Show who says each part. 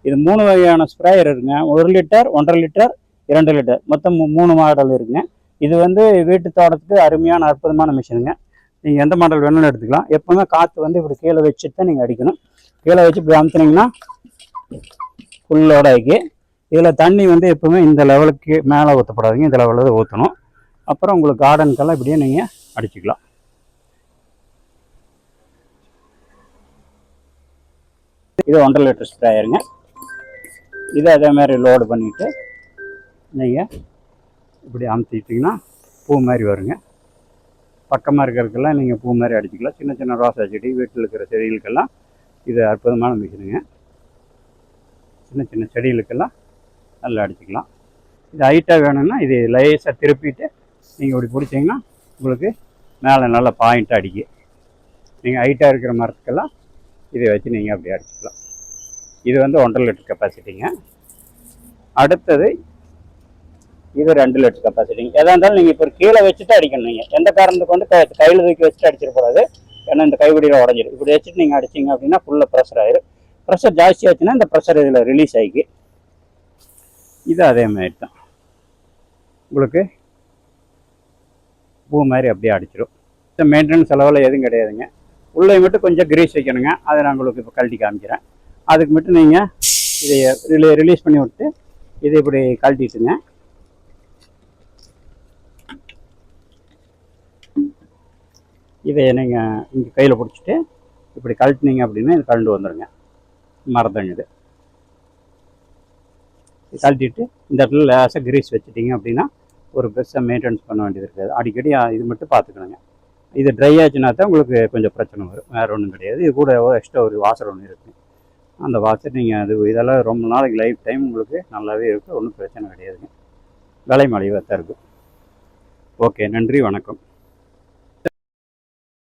Speaker 1: இது 3 வகையான ஸ்ப்ரேயர் இருக்குங்க. 1 லிட்டர், 1.5 லிட்டர், 2 லிட்டர், மொத்தம் 3 மாடல் இருக்குங்க. இது வந்து வீட்டு தோட்டத்துக்கு அருமையான அற்புதமான மிஷினுங்க. நீங்கள் எந்த மாடல் வேணும்னு எடுத்துக்கலாம். எப்பவுமே காற்று வந்து இப்படி கீழே வச்சுட்டு தான் நீங்கள் அடிக்கணும். கீழே வச்சு இப்படி அமுத்துனீங்கன்னா ஃபுல்லோட ஆக்கி. இதில் தண்ணி வந்து எப்பவுமே இந்த லெவலுக்கு மேலே ஊற்றப்படாதுங்க, இந்த லெவலில் தான் ஊற்றணும். அப்புறம் உங்களுக்கு கார்டனுக்கெல்லாம் இப்படியே நீங்கள் அடிச்சுக்கலாம். இது 1.5 லிட்டர் ஸ்ப்ரேயருங்க. இது அதே மாதிரி லோடு பண்ணிவிட்டு நீங்கள் இப்படி அமுத்திட்டிங்கன்னா பூ மாதிரி வருங்க. பக்கமாக இருக்கிறதுக்கெல்லாம் நீங்கள் பூ மாதிரி அடிச்சுக்கலாம். சின்ன சின்ன ரோசா செடி, வீட்டில் இருக்கிற செடிகளுக்கெல்லாம் இது அற்புதமான மிஷினுங்க. சின்ன சின்ன செடிகளுக்கெல்லாம் நல்லா அடிச்சுக்கலாம். இது ஹைட்டாக வேணும்னா இது லேசாக திருப்பிட்டு நீங்கள் இப்படி பிடிச்சிங்கன்னா உங்களுக்கு மேலே நல்லா பாயிண்ட்டாக அடிக்கும். நீங்கள் ஹைட்டாக இருக்கிற மரத்துக்கெல்லாம் இதை வச்சு நீங்கள் அப்படி அடிச்சுக்கலாம். இது வந்து 1.5 லிட்டர் கெப்பாசிட்டிங்க. அடுத்தது இது 2 லிட்டர் கெப்பாசிட்டிங்க. எதாக இருந்தாலும் நீங்கள் இப்போ கீழே வச்சுட்டு அடிக்கணும். நீங்கள் எந்த காரணத்துக்கு வந்து கையில் தூக்கி வச்சுட்டு அடிச்சிடக்கூடாது. ஏன்னா இந்த கைப்பிடியில் உடஞ்சிடும். இப்படி வச்சுட்டு நீங்கள் அடிச்சிங்க அப்படின்னா ஃபுல்லாக ப்ரெஷர் ஆயிடும். ப்ரெஷர் ஜாஸ்தி ஆச்சுன்னா இந்த ப்ரெஷர் இதில் ரிலீஸ் ஆகி இது அதே மாதிரி தான் உங்களுக்கு பூ மாதிரி அப்படியே அடிச்சிடும். மெயின்டெனன்ஸ் செலவில் எதுவும் கிடையாதுங்க. உள்ளே மட்டும் கொஞ்சம் கிரீஸ் வைக்கணுங்க. அதை நான் உங்களுக்கு இப்போ கழட்டி காமிக்கிறேன். அதுக்கு மட்டும் நீங்கள் இதை ரிலீஸ் பண்ணி விட்டு இதை இப்படி கழட்டிட்டுங்க. இதை நீங்கள் இங்கே கையில் பிடிச்சிட்டு இப்படி கழட்டினீங்க அப்படின்னா இது கழண்டு வந்துடுங்க. மரத்தங்க இது கழட்டிட்டு இந்த இடத்துல லேசாக கிரீஸ் வச்சுட்டிங்க அப்படின்னா ஒரு பெருசாக மெயின்டெனன்ஸ் பண்ண வேண்டியது இருக்காது. அடிக்கடி இது மட்டும் பார்த்துக்கணுங்க. இது ட்ரை ஆச்சுன்னா தான் உங்களுக்கு கொஞ்சம் பிரச்சனை வரும். வேறு ஒன்றும் கிடையாது. இது கூட எக்ஸ்ட்ரா ஒரு வாஷர் ஒன்று இருக்குது. அந்த வாஷர் நீங்கள் அது இதெல்லாம் ரொம்ப நாளைக்கு லைஃப் டைம் உங்களுக்கு நல்லாவே இருக்குது. ஒன்றும் பிரச்சனை கிடையாதுங்க. விலை மலிவாக தான் இருக்கும். ஓகே, நன்றி, வணக்கம்.